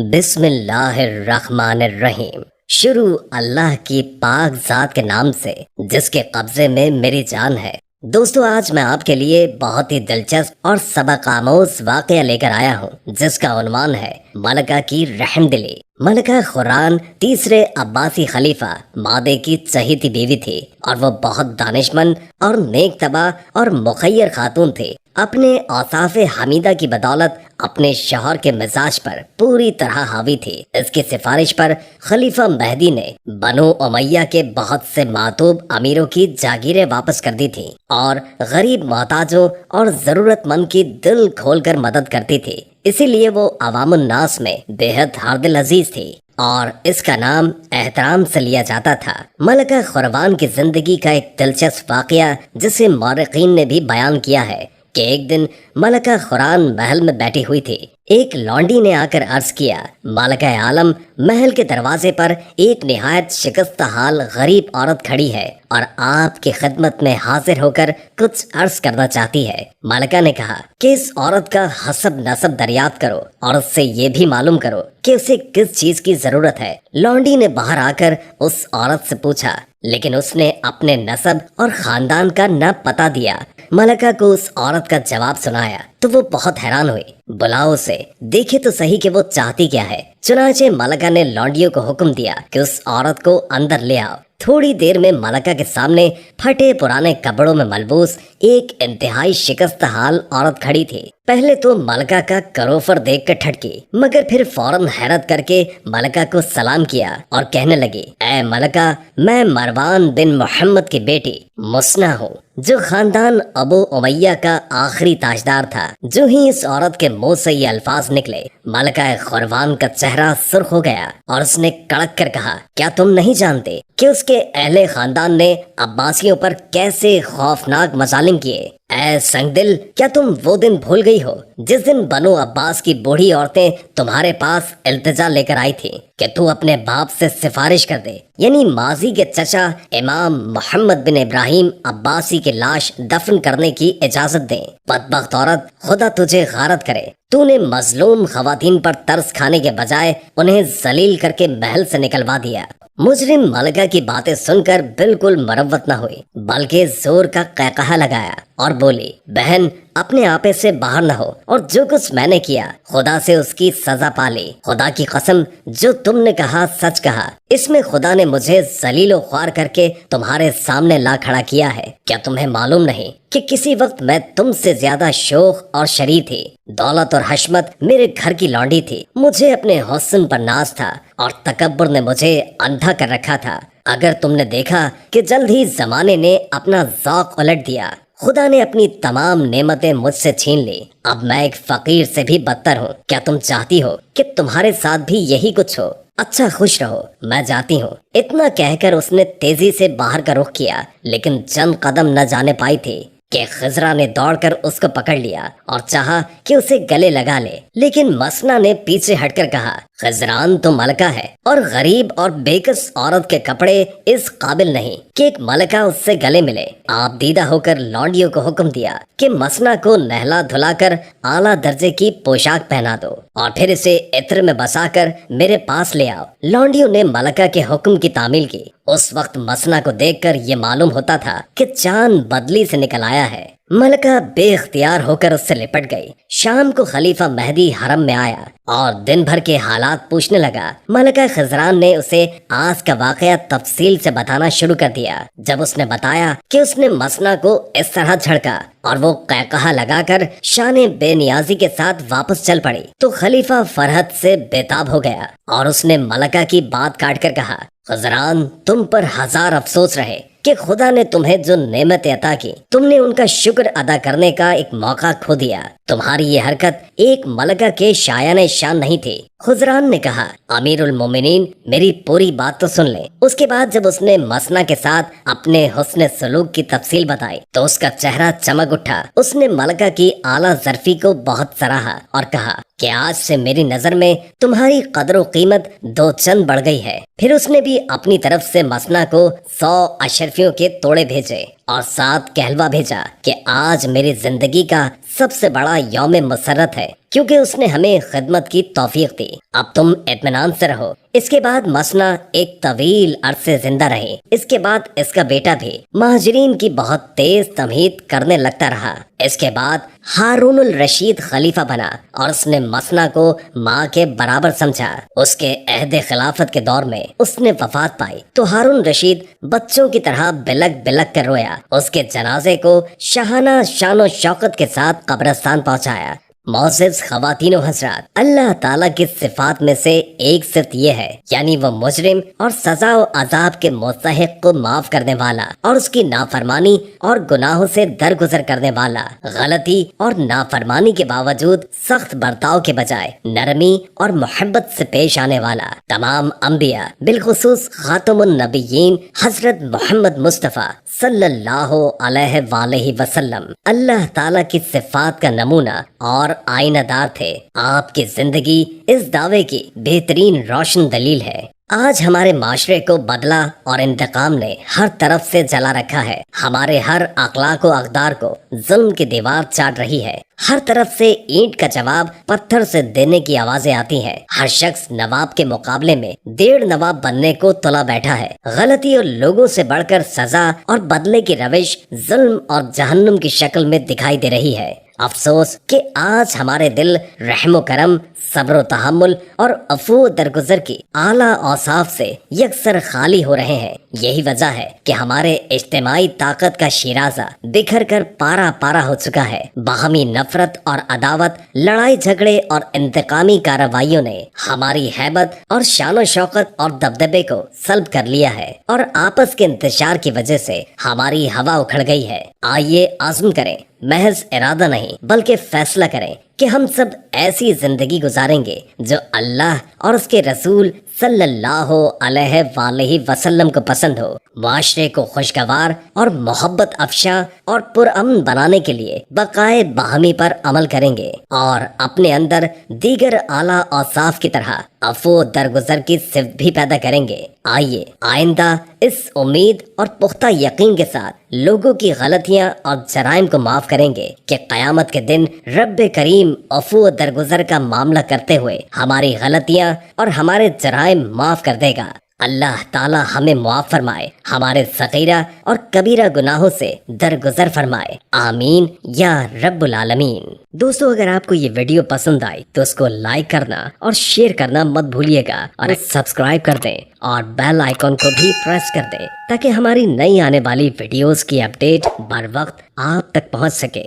بسم اللہ الرحمن الرحیم۔ شروع اللہ کی پاک ذات کے نام سے جس کے قبضے میں میری جان ہے۔ دوستو، آج میں آپ کے لیے بہت ہی دلچسپ اور سبق آموز واقعہ لے کر آیا ہوں جس کا عنوان ہے ملکہ کی رحم دلی۔ ملکہ خوران تیسرے عباسی خلیفہ مادے کی چہیتی بیوی تھی اور وہ بہت دانشمند اور نیک طبع اور مخیر خاتون تھی۔ اپنے اوصاف حمیدہ کی بدولت اپنے شوہر کے مزاج پر پوری طرح حاوی تھی۔ اس کی سفارش پر خلیفہ مہدی نے بنو امیہ کے بہت سے معتوب امیروں کی جاگیریں واپس کر دی تھی اور غریب محتاجوں اور ضرورت مند کی دل کھول کر مدد کرتی تھی۔ اسی لیے وہ عوام الناس میں بے حد ہردل عزیز تھی اور اس کا نام احترام سے لیا جاتا تھا۔ ملکہ خوران کی زندگی کا ایک دلچسپ واقعہ جسے مورخین نے بھی بیان کیا ہے کہ ایک دن ملکہ خوران محل میں بیٹھی ہوئی تھی۔ ایک لونڈی نے آ کر عرض کیا، ملکہ عالم، محل کے دروازے پر ایک نہایت شکستہ حال غریب عورت کھڑی ہے اور آپ کی خدمت میں حاضر ہو کر کچھ عرض کرنا چاہتی ہے۔ ملکہ نے کہا کہ اس عورت کا حسب نسب دریافت کرو اور اس سے یہ بھی معلوم کرو کہ اسے کس چیز کی ضرورت ہے۔ لونڈی نے باہر آ کر اس عورت سے پوچھا، لیکن اس نے اپنے نسب اور خاندان کا نہ پتہ دیا۔ ملکہ کو اس عورت کا جواب سنایا تو وہ بہت حیران ہوئی۔ بلاؤ اسے، دیکھے تو صحیح کہ وہ چاہتی کیا ہے۔ چنانچہ ملکہ نے لونڈیوں کو حکم دیا کہ اس عورت کو اندر لے آؤ۔ تھوڑی دیر میں ملکہ کے سامنے پھٹے پرانے کپڑوں میں ملبوس ایک انتہائی شکستہ حال عورت کھڑی تھی۔ پہلے تو ملکہ کا کروفر دیکھ کر ٹھٹکی، مگر پھر فوراً حیرت کر کے ملکہ کو سلام کیا اور کہنے لگی، اے ملکہ، میں مروان بن محمد کی بیٹی مسنہ ہوں جو خاندان ابو امیہ کا آخری تاجدار تھا۔ جو ہی اس عورت کے منہ سے یہ الفاظ نکلے، ملکہ خوران کا چہرہ سرخ ہو گیا اور اس نے کڑک کر کہا، کیا تم نہیں جانتے کہ اس کے اہل خاندان نے عباسیوں پر کیسے خوفناک مظالم کیے؟ اے سنگ دل، کیا تم وہ دن بھول گئی ہو جس دن بنو عباس کی بوڑھی عورتیں تمہارے پاس التجا لے کر آئی تھی کہ تو اپنے باپ سے سفارش کر دے، یعنی ماضی کے چچا امام محمد بن ابراہیم عباسی کی لاش دفن کرنے کی اجازت دیں؟ بدبخت عورت، خدا تجھے غارت کرے، تو نے مظلوم خواتین پر ترس کھانے کے بجائے انہیں ذلیل کر کے محل سے نکلوا دیا۔ مجرم ملکہ کی باتیں سن کر بالکل مروت نہ ہوئی بلکہ زور کا قہقہا لگایا اور بولی، بہن، اپنے آپے سے باہر نہ ہو اور جو کچھ میں نے کیا خدا سے اس کی سزا پالی۔ خدا کی قسم، جو تم نے کہا سچ کہا، اس میں خدا نے مجھے ذلیل و خوار کر کے تمہارے سامنے لا کھڑا کیا ہے۔ کیا تمہیں معلوم نہیں کہ کسی وقت میں تم سے زیادہ شوخ اور شریر تھی؟ دولت اور حشمت میرے گھر کی لونڈی تھی، مجھے اپنے حسن پر ناز تھا اور تکبر نے مجھے اندھا کر رکھا تھا۔ اگر تم نے دیکھا کہ جلد ہی زمانے نے اپنا ذوق الٹ دیا، خدا نے اپنی تمام نعمتیں مجھ سے چھین لی، اب میں ایک فقیر سے بھی بدتر ہوں۔ کیا تم چاہتی ہو کہ تمہارے ساتھ بھی یہی کچھ ہو؟ اچھا، خوش رہو، میں جاتی ہوں۔ اتنا کہہ کر اس نے تیزی سے باہر کا رخ کیا، لیکن چند قدم نہ جانے پائی تھی کہ خضرا نے دوڑ کر اس کو پکڑ لیا اور چاہا کہ اسے گلے لگا لے، لیکن مسنہ نے پیچھے ہٹ کر کہا، خضران تو ملکہ ہے اور غریب اور بےکس عورت کے کپڑے اس قابل نہیں کہ ایک ملکہ اس سے گلے ملے۔ آپ دیدہ ہو کر لونڈیوں کو حکم دیا کہ مسنہ کو نہلا دھلا کر اعلیٰ درجے کی پوشاک پہنا دو اور پھر اسے عطر میں بسا کر میرے پاس لے آؤ۔ لونڈیوں نے ملکہ کے حکم کی تعمیل کی۔ اس وقت مسنہ کو دیکھ کر یہ معلوم ہوتا تھا کہ چاند بدلی سے نکل آیا ہے۔ ملکہ بے اختیار ہو کر اس سے لپٹ گئی۔ شام کو خلیفہ مہدی حرم میں آیا اور دن بھر کے حالات پوچھنے لگا۔ ملکہ خضران نے اسے آج کا واقعہ تفصیل سے بتانا شروع کر دیا۔ جب اس نے بتایا کہ اس نے مسنہ کو اس طرح جھڑکا اور وہ قہقہا لگا کر شان بے نیازی کے ساتھ واپس چل پڑی تو خلیفہ فرحت سے بےتاب ہو گیا اور اس نے ملکہ کی بات کاٹ کر کہا، خضران، تم پر ہزار افسوس رہے کہ خدا نے تمہیں جو نعمت عطا کی تم نے ان کا شکر ادا کرنے کا ایک موقع کھو دیا۔ تمہاری یہ حرکت ایک ملکہ کے شایان شان نہیں تھی۔ خضران نے کہا، امیر المومنین، میری پوری بات تو سن لیں۔ اس کے بعد جب اس نے مسنہ کے ساتھ اپنے حسن سلوک کی تفصیل بتائی تو اس کا چہرہ چمک اٹھا۔ اس نے ملکہ کی اعلیٰ ظرفی کو بہت سراہا اور کہا کہ آج سے میری نظر میں تمہاری قدر و قیمت دو چند بڑھ گئی ہے۔ پھر اس نے بھی اپنی طرف سے مسنہ کو 100 اشرفیوں کے توڑے بھیجے اور ساتھ کہلوا بھیجا کہ آج میری زندگی کا سب سے بڑا یوم مسرت ہے کیونکہ اس نے ہمیں خدمت کی توفیق دی۔ اب تم اطمینان سے رہو۔ اس کے بعد مسنا ایک طویل عرصے زندہ رہی۔ اس کے بعد اس کا بیٹا بھی مہاجرین کی بہت تیز تمہید کرنے لگتا رہا۔ اس کے بعد ہارون الرشید خلیفہ بنا اور اس نے مسنا کو ماں کے برابر سمجھا۔ اس کے عہد خلافت کے دور میں اس نے وفات پائی تو ہارون رشید بچوں کی طرح بلک بلک کر رویا۔ اس کے جنازے کو شاہانہ شان و شوکت کے ساتھ قبرستان پہنچایا۔ معزز خواتین و حضرات، اللہ تعالیٰ کی صفات میں سے ایک صفت یہ ہے، یعنی وہ مجرم اور سزا و عذاب کے مستحق کو معاف کرنے والا اور اس کی نافرمانی اور گناہوں سے درگزر کرنے والا، غلطی اور نافرمانی کے باوجود سخت برتاؤ کے بجائے نرمی اور محبت سے پیش آنے والا۔ تمام انبیاء بالخصوص خاتم النبیین حضرت محمد مصطفیٰ صلی اللہ علیہ وآلہ وسلم اللہ تعالیٰ کی صفات کا نمونہ اور آئینہ دار تھے۔ آپ کی زندگی اس دعوے کی بہترین روشن دلیل ہے۔ آج ہمارے معاشرے کو بدلہ اور انتقام نے ہر طرف سے جلا رکھا ہے۔ ہمارے ہر اخلاق و اقدار کو ظلم کی دیوار چاٹ رہی ہے۔ ہر طرف سے اینٹ کا جواب پتھر سے دینے کی آوازیں آتی ہیں۔ ہر شخص نواب کے مقابلے میں 1.5 نواب بننے کو تلا بیٹھا ہے۔ غلطی اور لوگوں سے بڑھ کر سزا اور بدلے کی روش ظلم اور جہنم کی شکل میں دکھائی دے رہی ہے۔ افسوس کہ آج ہمارے دل رحم و کرم، صبر و تحمل اور عفو و درگزر کی اعلیٰ اوصاف سے یکسر خالی ہو رہے ہیں۔ یہی وجہ ہے کہ ہمارے اجتماعی طاقت کا شیرازہ بکھر کر پارا پارا ہو چکا ہے۔ باہمی نفرت اور عداوت، لڑائی جھگڑے اور انتقامی کارروائیوں نے ہماری ہیبت اور شان و شوکت اور دبدبے کو سلب کر لیا ہے اور آپس کے انتشار کی وجہ سے ہماری ہوا اکھڑ گئی ہے۔ آئیے عزم کریں، محض ارادہ نہیں بلکہ فیصلہ کریں کہ ہم سب ایسی زندگی گزاریں گے جو اللہ اور اس کے رسول صلی اللہ علیہ وآلہ وسلم کو پسند ہو۔ معاشرے کو خوشگوار اور محبت افشاں اور پرامن بنانے کے لیے بقائے باہمی پر عمل کریں گے اور اپنے اندر دیگر اعلیٰ اوصاف کی طرح عفو و درگزر کی صفت بھی پیدا کریں گے۔ آئیے آئندہ اس امید اور پختہ یقین کے ساتھ لوگوں کی غلطیاں اور جرائم کو معاف کریں گے کہ قیامت کے دن رب کریم عفو و درگزر کا معاملہ کرتے ہوئے ہماری غلطیاں اور ہمارے جرائم معاف کر دے گا۔ اللہ تعالیٰ ہمیں معاف فرمائے، ہمارے صغیرہ اور کبیرہ گناہوں سے درگزر فرمائے، آمین یا رب العالمین۔ دوستو، اگر آپ کو یہ ویڈیو پسند آئی تو اس کو لائک کرنا اور شیئر کرنا مت بھولیے گا اور سبسکرائب کر دیں اور بیل آئیکن کو بھی پریس کر دیں تاکہ ہماری نئی آنے والی ویڈیوز کی اپڈیٹ بر وقت آپ تک پہنچ سکے۔